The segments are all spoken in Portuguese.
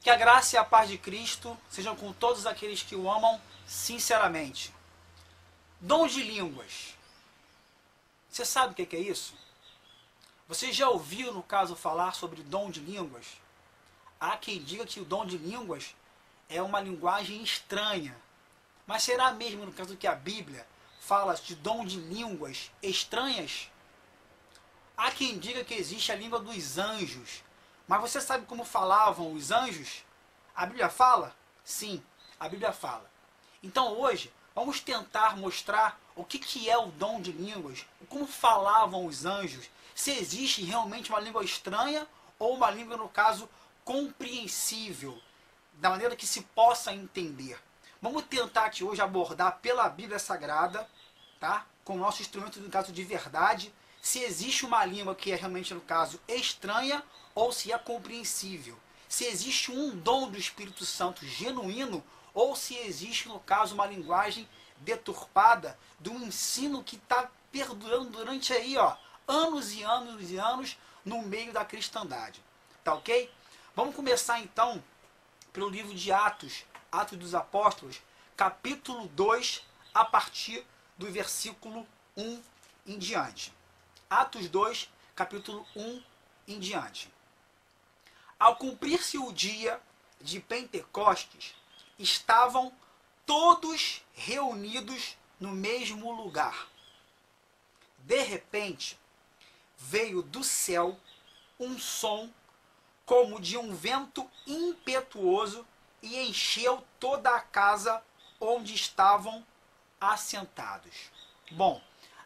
Que a graça e a paz de Cristo sejam com todos aqueles que o amam sinceramente. Dom de línguas. Você sabe o que é isso? Você já ouviu, no caso, falar sobre dom de línguas? Há quem diga que o dom de línguas é uma linguagem estranha. Mas será mesmo, no caso, que a Bíblia fala de dom de línguas estranhas? Há quem diga que existe a língua dos anjos. Mas você sabe como falavam os anjos? A Bíblia fala? Sim, a Bíblia fala. Então hoje, vamos tentar mostrar o que é o dom de línguas, como falavam os anjos, se existe realmente uma língua estranha ou uma língua, no caso, compreensível, da maneira que se possa entender. Vamos tentar aqui hoje abordar pela Bíblia Sagrada, tá? Com o nosso instrumento, no caso, de verdade, se existe uma língua que é realmente, no caso, estranha ou se é compreensível. Se existe um dom do Espírito Santo genuíno ou se existe, no caso, uma linguagem deturpada do ensino que está perdurando durante aí, ó, anos e anos e anos no meio da cristandade. Tá ok? Vamos começar então pelo livro de Atos, Atos dos Apóstolos, capítulo 2, a partir do versículo 1 em diante. Atos 2, capítulo 1 em diante. Ao cumprir-se o dia de Pentecostes, estavam todos reunidos no mesmo lugar. De repente, veio do céu um som como de um vento impetuoso e encheu toda a casa onde estavam assentados. Bom,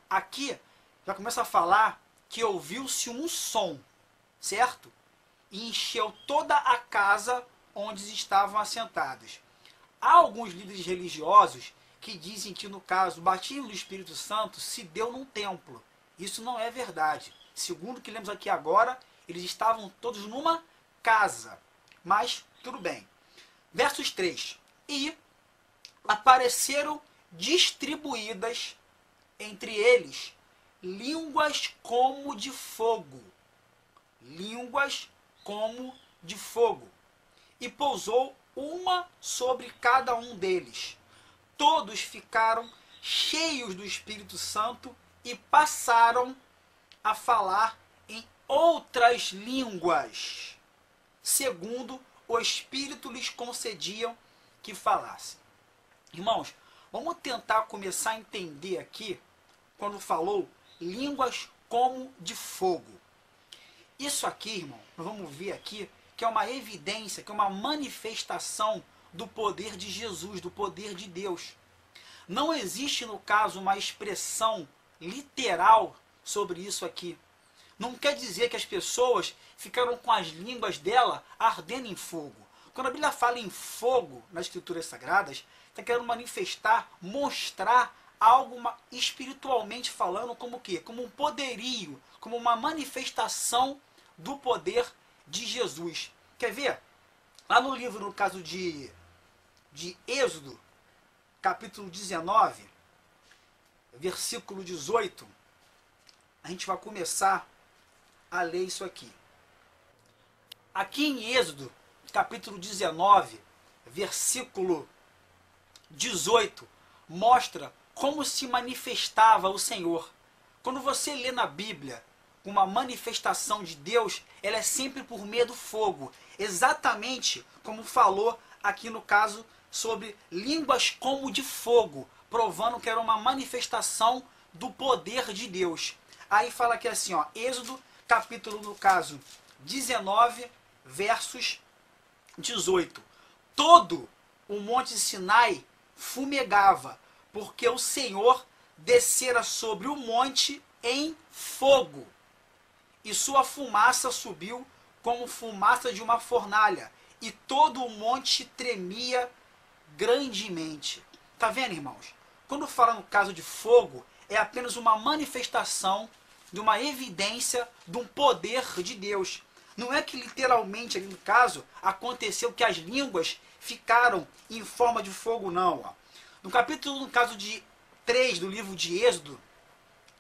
aqui já começa a falar que ouviu-se um som, certo? E encheu toda a casa onde estavam assentados. Há alguns líderes religiosos que dizem que, no caso, o batismo do Espírito Santo se deu num templo. Isso não é verdade. Segundo o que lemos aqui agora, eles estavam todos numa casa. Mas, tudo bem. Versos 3. E apareceram distribuídas entre eles línguas como de fogo. Línguas como de fogo. E pousou uma sobre cada um deles. Todos ficaram cheios do Espírito Santo e passaram a falar em outras línguas, segundo o Espírito lhes concediam que falassem. Irmãos, vamos tentar começar a entender aqui, quando falou línguas como de fogo. Isso aqui, irmão, nós vamos ver aqui, que é uma evidência, que é uma manifestação do poder de Jesus, do poder de Deus. Não existe, no caso, uma expressão literal sobre isso aqui. Não quer dizer que as pessoas ficaram com as línguas dela ardendo em fogo. Quando a Bíblia fala em fogo nas Escrituras Sagradas, está querendo manifestar, mostrar algo espiritualmente falando como o quê? Como um poderio, como uma manifestação do poder de Jesus. Quer ver? Lá no livro, no caso de Êxodo, capítulo 19, versículo 18, a gente vai começar a ler isso aqui. Aqui em Êxodo, capítulo 19, versículo 18, mostra como se manifestava o Senhor. Quando você lê na Bíblia uma manifestação de Deus, ela é sempre por meio do fogo. Exatamente como falou aqui no caso sobre línguas como de fogo, provando que era uma manifestação do poder de Deus. Aí fala aqui assim, ó, Êxodo, capítulo, no caso, 19, versos 18. Todo o monte Sinai fumegava, porque o Senhor descera sobre o monte em fogo, e sua fumaça subiu como fumaça de uma fornalha, e todo o monte tremia grandemente. Tá vendo, irmãos? Quando fala no caso de fogo, é apenas uma manifestação de uma evidência de um poder de Deus. Não é que literalmente, ali no caso, aconteceu que as línguas ficaram em forma de fogo, não. Ó. No capítulo, no caso de 3 do livro de Êxodo,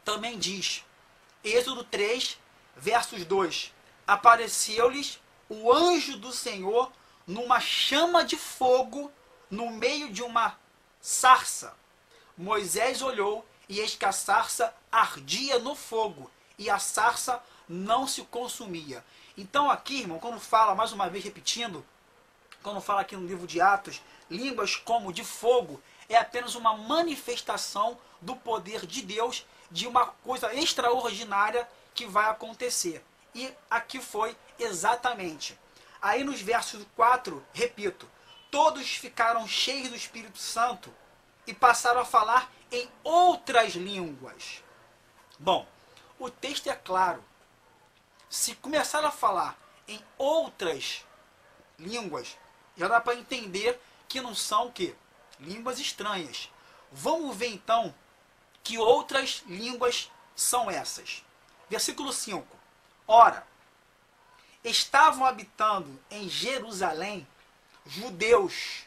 também diz, Êxodo 3, versos 2, apareceu-lhes o anjo do Senhor numa chama de fogo no meio de uma sarça. Moisés olhou e eis que a sarça ardia no fogo e a sarça não se consumia. Então aqui, irmão, quando fala, mais uma vez repetindo, quando fala aqui no livro de Atos, línguas como de fogo, é apenas uma manifestação do poder de Deus, de uma coisa extraordinária que vai acontecer. E aqui foi exatamente. Aí nos versos 4, repito, todos ficaram cheios do Espírito Santo e passaram a falar em outras línguas. Bom, o texto é claro. Se começar a falar em outras línguas, já dá para entender que não são o quê? Línguas estranhas. Vamos ver então que outras línguas são essas. Versículo 5. Ora, estavam habitando em Jerusalém judeus,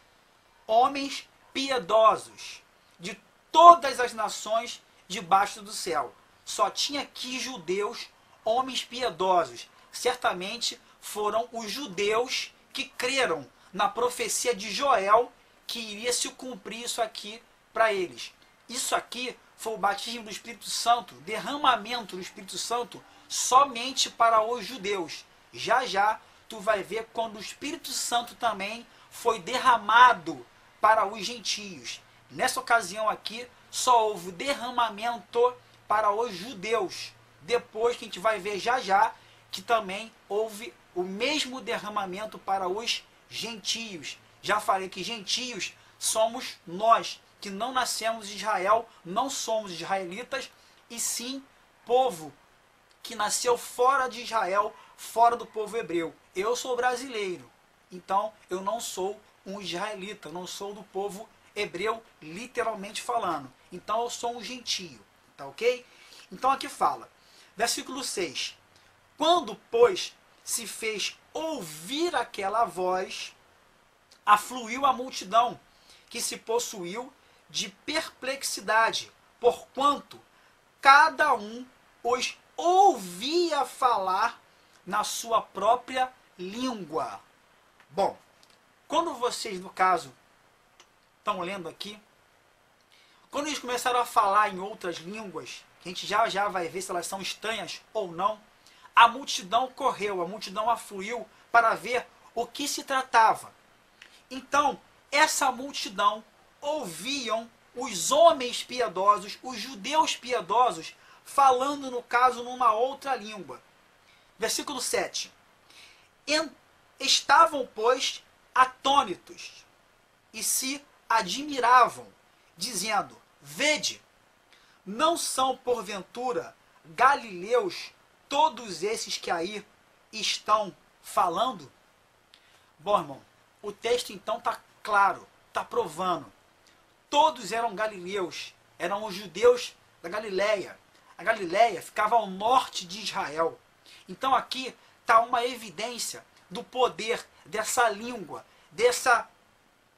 homens piedosos, de todas as nações debaixo do céu. Só tinha aqui judeus, homens piedosos. Certamente foram os judeus que creram na profecia de Joel, que iria se cumprir isso aqui para eles. Isso aqui foi o batismo do Espírito Santo, derramamento do Espírito Santo somente para os judeus. Já já tu vai ver quando o Espírito Santo também foi derramado para os gentios. Nessa ocasião aqui só houve derramamento para os judeus. Depois que a gente vai ver já já que também houve o mesmo derramamento para os gentios. Já falei que gentios somos nós, que não nascemos de Israel, não somos israelitas, e sim povo que nasceu fora de Israel, fora do povo hebreu. Eu sou brasileiro, então eu não sou um israelita, não sou do povo hebreu, literalmente falando. Então eu sou um gentio, tá ok? Então aqui fala, versículo 6. Quando, pois, se fez ouvir aquela voz, afluiu a multidão, que se possuiu de perplexidade, porquanto cada um os ouvia falar na sua própria língua. Bom, quando vocês, no caso, estão lendo aqui, quando eles começaram a falar em outras línguas, que a gente já vai ver se elas são estranhas ou não, a multidão correu, a multidão afluiu para ver o que se tratava. Então, essa multidão ouviam os homens piedosos, os judeus piedosos, falando, no caso, numa outra língua. Versículo 7. Estavam, pois, atônitos e se admiravam, dizendo, vede, não são, porventura, galileus todos esses que aí estão falando? Bom, irmão, o texto então está claro, está provando. Todos eram galileus, eram os judeus da Galileia. A Galileia ficava ao norte de Israel. Então aqui está uma evidência do poder dessa língua, dessa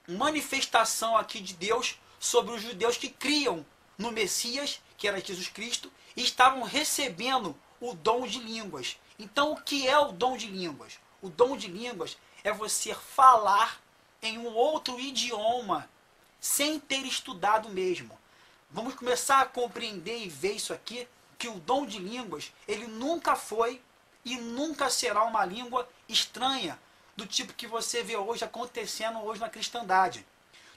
manifestação aqui de Deus sobre os judeus que criam no Messias, que era Jesus Cristo, e estavam recebendo o dom de línguas. Então o que é o dom de línguas? O dom de línguas é você falar em um outro idioma, sem ter estudado mesmo. Vamos começar a compreender e ver isso aqui, que o dom de línguas, ele nunca foi e nunca será uma língua estranha, do tipo que você vê hoje acontecendo hoje na cristandade.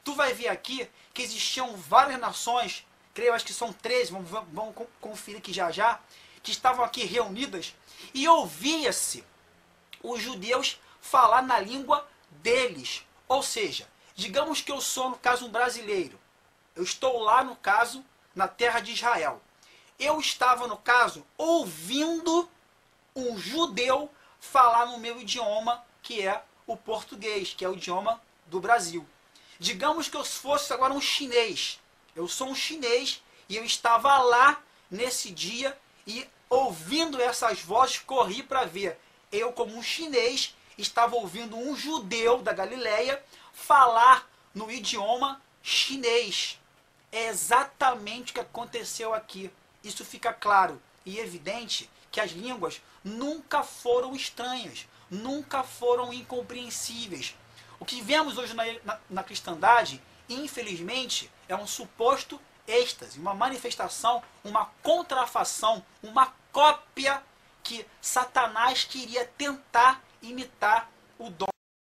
Tu vai ver aqui que existiam várias nações, creio, acho que são 13, vamos conferir aqui já já, que estavam aqui reunidas, e ouvia-se os judeus falar na língua deles. Ou seja, digamos que eu sou, no caso, um brasileiro. Eu estou lá, no caso, na terra de Israel. Eu estava, no caso, ouvindo um judeu falar no meu idioma, que é o português, que é o idioma do Brasil. Digamos que eu fosse agora um chinês. Eu sou um chinês e eu estava lá nesse dia e ouvindo essas vozes, corri para ver. Eu, como um chinês, estava ouvindo um judeu da Galileia falar no idioma chinês. É exatamente o que aconteceu aqui. Isso fica claro e evidente que as línguas nunca foram estranhas, nunca foram incompreensíveis. O que vemos hoje na cristandade, infelizmente, é um suposto êxtase, uma manifestação, uma contrafação, uma cópia que Satanás queria tentar imitar o dom